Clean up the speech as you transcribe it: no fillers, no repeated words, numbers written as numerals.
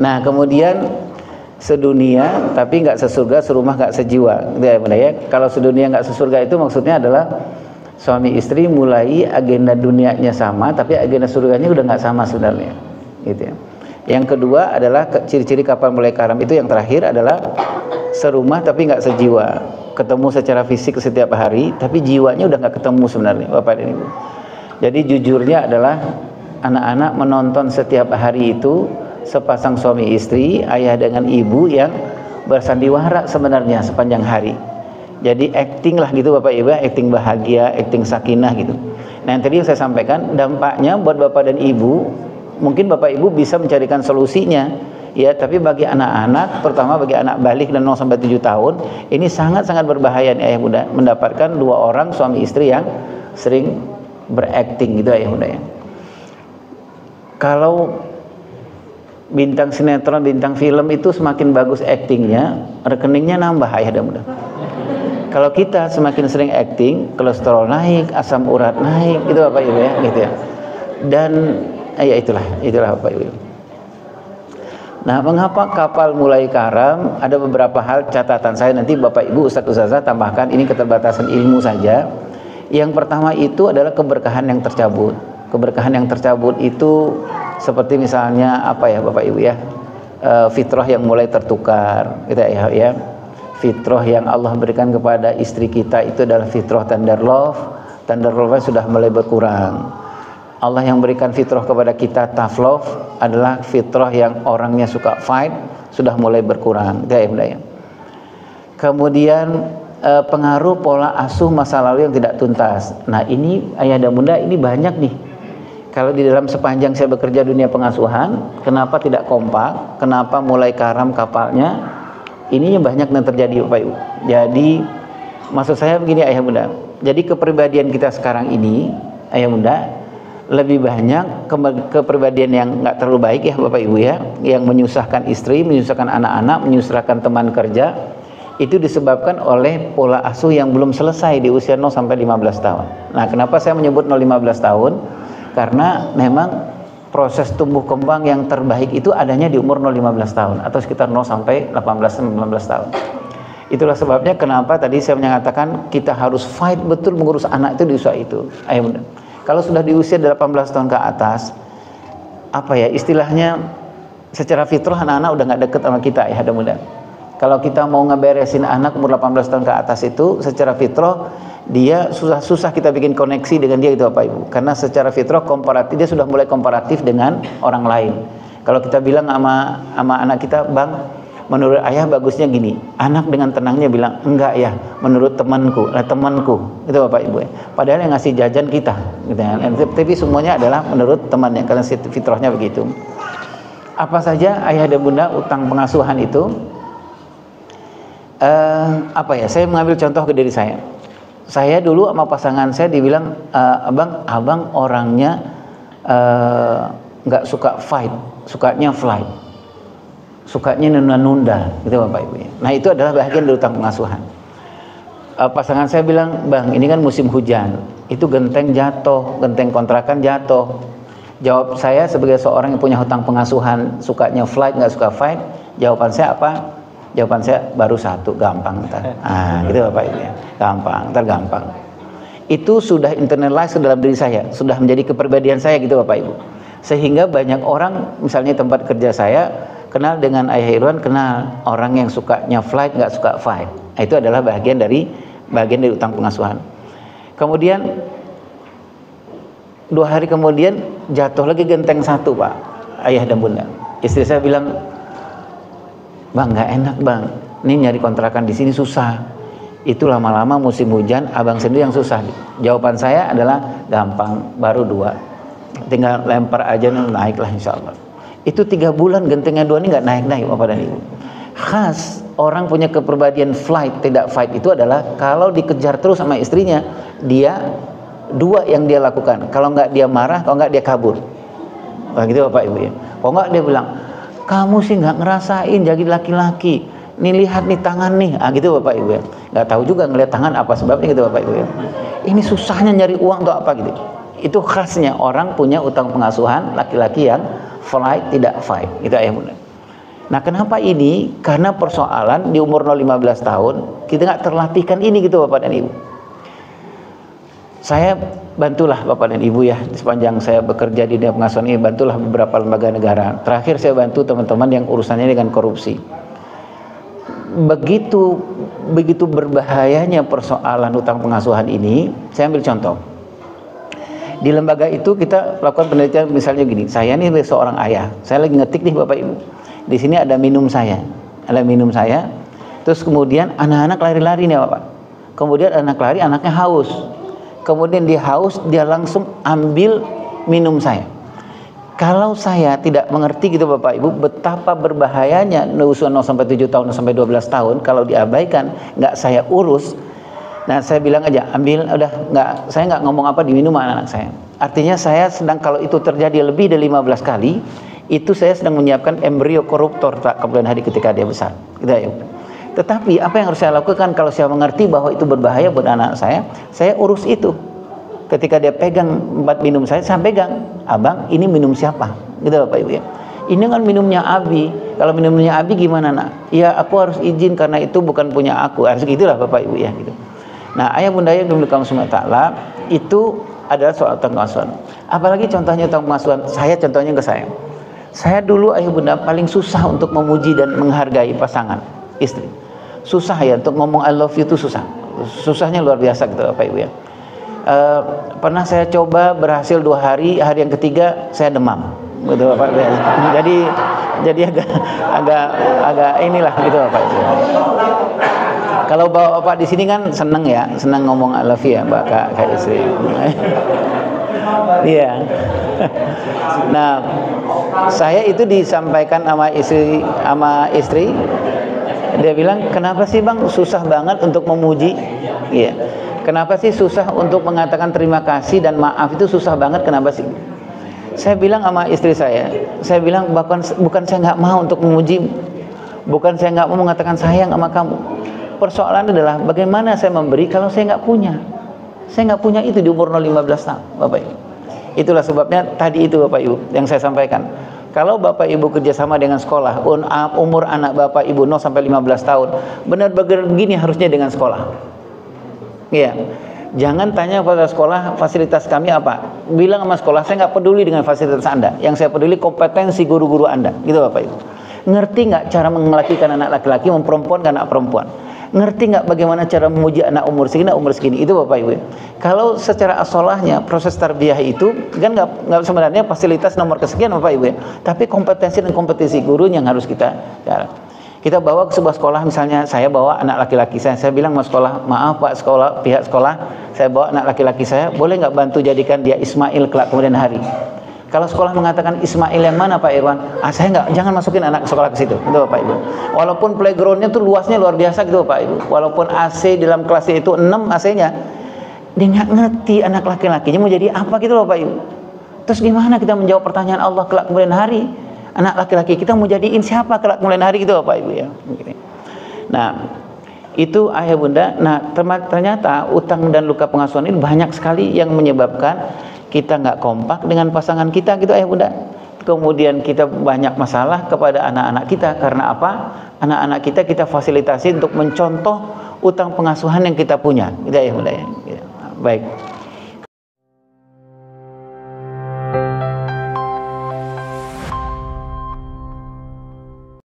Nah kemudian sedunia tapi nggak sesurga, serumah nggak sejiwa, gitu ya Bunda ya. Kalau sedunia nggak sesurga itu maksudnya adalah suami istri mulai agenda dunianya sama, tapi agenda surganya udah nggak sama sebenarnya, gitu ya. Yang kedua adalah ciri-ciri kapal mulai karam itu yang terakhir adalah serumah tapi nggak sejiwa, ketemu secara fisik setiap hari, tapi jiwanya udah nggak ketemu sebenarnya, Bapak dan Ibu. Jadi jujurnya adalah anak-anak menonton setiap hari itu sepasang suami istri, ayah dengan ibu yang bersandiwara sebenarnya sepanjang hari. Jadi acting lah gitu Bapak Ibu, acting bahagia, acting sakinah gitu. Nah yang tadi yang saya sampaikan, dampaknya buat Bapak dan Ibu, mungkin Bapak Ibu bisa mencarikan solusinya, ya. Tapi bagi anak-anak, terutama bagi anak balik dan 0 sampai 7 tahun, ini sangat-sangat berbahaya nih ayah bunda, mendapatkan 2 orang suami istri yang sering berakting gitu ayah bunda ya. Kalau bintang sinetron, bintang film itu semakin bagus aktingnya, rekeningnya nambah ayah dan bunda. Kalau kita semakin sering acting, kolesterol naik, asam urat naik, itu Bapak Ibu ya, gitu ya. Dan ya itulah Bapak Ibu. Nah, mengapa kapal mulai karam? Ada beberapa hal catatan saya, nanti Bapak Ibu Ustadz Ustazah tambahkan, ini keterbatasan ilmu saja. Yang pertama itu adalah keberkahan yang tercabut. Keberkahan yang tercabut itu seperti misalnya apa ya Bapak Ibu ya, fitrah yang mulai tertukar, gitu ya. Fitrah yang Allah berikan kepada istri kita itu adalah fitrah tender love sudah mulai berkurang. Allah yang berikan fitrah kepada kita tough love adalah fitrah yang orangnya suka fight sudah mulai berkurang. Ya. Kemudian pengaruh pola asuh masa lalu yang tidak tuntas. Nah ini ayah dan bunda ini banyak nih. Kalau di dalam sepanjang saya bekerja dunia pengasuhan, kenapa tidak kompak? Kenapa mulai karam kapalnya? Ini banyak yang terjadi Bapak Ibu. Jadi maksud saya begini ayah bunda. Jadi kepribadian kita sekarang ini ayah bunda lebih banyak kepribadian yang nggak terlalu baik ya Bapak Ibu ya, yang menyusahkan istri, menyusahkan anak-anak, menyusahkan teman kerja. Itu disebabkan oleh pola asuh yang belum selesai di usia 0 sampai 15 tahun. Nah, kenapa saya menyebut 0-15 tahun? Karena memang proses tumbuh kembang yang terbaik itu adanya di umur 0-15 tahun atau sekitar 0 sampai 18-19 tahun. Itulah sebabnya kenapa tadi saya menyatakan kita harus fight betul mengurus anak itu di usia itu. Ayo bunda. Kalau sudah di usia 18 tahun ke atas, apa ya istilahnya, secara fitrah anak-anak udah nggak deket sama kita ya ada bunda. Kalau kita mau ngeberesin anak umur 18 tahun ke atas itu secara fitrah dia susah kita bikin koneksi dengan dia gitu Bapak Ibu, karena secara fitrah komparatif dia sudah mulai komparatif dengan orang lain. Kalau kita bilang sama anak kita, bang menurut ayah bagusnya gini, anak dengan tenangnya bilang enggak ya menurut temanku itu Bapak Ibu ya. Padahal yang ngasih jajan kita gitu ya. Tapi semuanya adalah menurut temannya karena fitrahnya begitu. Apa saja ayah dan bunda utang pengasuhan itu? Saya mengambil contoh ke diri saya. Saya dulu sama pasangan saya dibilang, abang orangnya nggak suka fight, sukanya flight, sukanya nunda-nunda, gitu Bapak Ibu. Nah itu adalah bagian dari utang pengasuhan. Pasangan saya bilang, bang ini kan musim hujan, itu genteng jatuh, genteng kontrakan jatuh. Jawab saya sebagai seorang yang punya hutang pengasuhan, sukanya flight nggak suka fight, jawaban saya apa? Jawaban saya baru satu, gampang ntar. Gitu Bapak Ibu ya. Gampang. Itu sudah internalize ke dalam diri saya, sudah menjadi kepribadian saya gitu Bapak Ibu. Sehingga banyak orang, misalnya tempat kerja saya, kenal dengan Ayah Irwan, kenal orang yang sukanya flight, nggak suka fight. Itu adalah bagian dari utang pengasuhan. Kemudian 2 hari kemudian jatuh lagi genteng satu Pak, ayah dan bunda. Istri saya bilang, bang nggak enak bang, ini nyari kontrakan di sini susah. Itu lama-lama musim hujan, abang sendiri yang susah. Jawaban saya adalah gampang, baru 2, tinggal lempar aja naik lah insya Allah. Itu 3 bulan gentengnya 2 ini nggak naik Bapak dan Ibu. Khas orang punya kepribadian flight tidak fight itu adalah kalau dikejar terus sama istrinya, dia 2 yang dia lakukan. Kalau nggak dia marah, kalau nggak dia kabur. Begitu Bapak Ibu ya. Kalau nggak dia bilang, kamu sih nggak ngerasain jadi laki-laki, nih lihat nih tangan nih, gitu Bapak Ibu ya. Nggak tahu juga ngelihat tangan apa sebabnya gitu Bapak Ibu ya. Ini susahnya nyari uang atau apa gitu. Itu khasnya orang punya utang pengasuhan laki-laki yang flight tidak fight, gitu ayah bunda. Nah, kenapa ini? Karena persoalan di umur 0-15 tahun kita nggak terlatihkan ini gitu Bapak dan Ibu. Saya bantulah Bapak dan Ibu ya, sepanjang saya bekerja di dunia pengasuhan ini, bantulah beberapa lembaga negara. Terakhir saya bantu teman-teman yang urusannya dengan korupsi. Begitu berbahayanya persoalan utang pengasuhan ini. Saya ambil contoh. Di lembaga itu kita lakukan penelitian misalnya gini, saya nih seorang ayah, saya lagi ngetik nih Bapak Ibu. Di sini ada minum saya. Terus kemudian anak-anak lari-lari nih Bapak. Kemudian anak lari, anaknya haus. Kemudian dia haus, dia langsung ambil minum saya. Kalau saya tidak mengerti gitu Bapak Ibu, betapa berbahayanya usia 0-7 tahun, 0-12 tahun, kalau diabaikan, nggak saya urus. Nah, saya bilang aja, ambil, udah, saya nggak ngomong apa, diminum anak-anak saya. Artinya saya sedang, kalau itu terjadi lebih dari 15 kali, itu saya sedang menyiapkan embrio koruptor Pak kemudian hari ketika dia besar. Gitu ya. Tetapi apa yang harus saya lakukan kalau saya mengerti bahwa itu berbahaya buat anak saya urus itu. Ketika dia pegang obat minum saya pegang, abang ini minum siapa? Gitu Bapak Ibu ya. Ini kan minumnya Abi. Kalau minumnya Abi gimana nak? Ya aku harus izin karena itu bukan punya aku. Harus gitulah Bapak Ibu ya. Gitu. Nah ayah bunda yang dimuliakan Allah Taala itu adalah soal utang pengasuhan. Apalagi contohnya utang pengasuhan. Saya contohnya ke saya. Saya dulu ayah bunda paling susah untuk memuji dan menghargai pasangan istri. Susah ya untuk ngomong I love you itu susah. Susahnya luar biasa gitu Bapak Ibu ya. Pernah saya coba berhasil 2 hari, hari yang ketiga saya demam. Gitu Bapak Ibu. Jadi agak inilah gitu Bapak Ibu. Kalau Bapak di sini kan seneng ya, seneng ngomong I love you ya Mbak Kak istri. Iya. Nah, saya itu disampaikan sama istri, dia bilang, "Kenapa sih Bang susah banget untuk memuji?" Iya. "Kenapa sih susah untuk mengatakan terima kasih dan maaf itu susah banget, kenapa sih?" Saya bilang sama istri saya bilang bukan saya nggak mau untuk memuji, bukan saya nggak mau mengatakan sayang sama kamu. Persoalan adalah bagaimana saya memberi kalau saya nggak punya. Saya nggak punya itu di umur 0-15 tahun, Bapak Ibu. Itulah sebabnya tadi itu Bapak Ibu yang saya sampaikan. Kalau Bapak Ibu kerjasama dengan sekolah, umur anak Bapak Ibu 0-15 tahun, benar-benar begini harusnya dengan sekolah. Iya. Jangan tanya pada sekolah fasilitas kami apa. Bilang sama sekolah, saya nggak peduli dengan fasilitas Anda. Yang saya peduli kompetensi guru-guru Anda. Gitu Bapak Ibu. Ngerti nggak cara mengelakikan anak laki-laki, memperempuankan anak perempuan? Ngerti nggak bagaimana cara memuji anak umur segini? Itu Bapak Ibu. Kalau secara asolahnya proses tarbiyah itu kan nggak sebenarnya fasilitas nomor kesekian Bapak Ibu ya. Tapi kompetensi dan kompetisi guru yang harus kita bawa ke sebuah sekolah. Misalnya saya bawa anak laki-laki saya bilang sama sekolah, maaf Pak pihak sekolah, saya bawa anak laki-laki saya, boleh nggak bantu jadikan dia Ismail kelak kemudian hari. Kalau sekolah mengatakan Ismail yang mana Pak Irwan? Saya nggak, jangan masukin anak sekolah ke situ, itu Bapak Ibu. Walaupun playgroundnya tuh luasnya luar biasa gitu Bapak Ibu. Walaupun AC dalam kelasnya itu 6 AC-nya, dia nggak ngerti anak laki-lakinya mau jadi apa gitu loh Bapak Ibu. Terus gimana kita menjawab pertanyaan Allah kelak kemudian hari? Anak laki-laki kita mau jadiin siapa kelak kemudian hari gitu Bapak Ibu ya. Nah, itu ayah bunda. Nah, ternyata utang dan luka pengasuhan ini banyak sekali yang menyebabkan kita nggak kompak dengan pasangan kita gitu ayah bunda. Kemudian kita banyak masalah kepada anak-anak kita. Karena apa? Anak-anak kita fasilitasi untuk mencontoh utang pengasuhan yang kita punya gitu ayah bunda ya. Baik.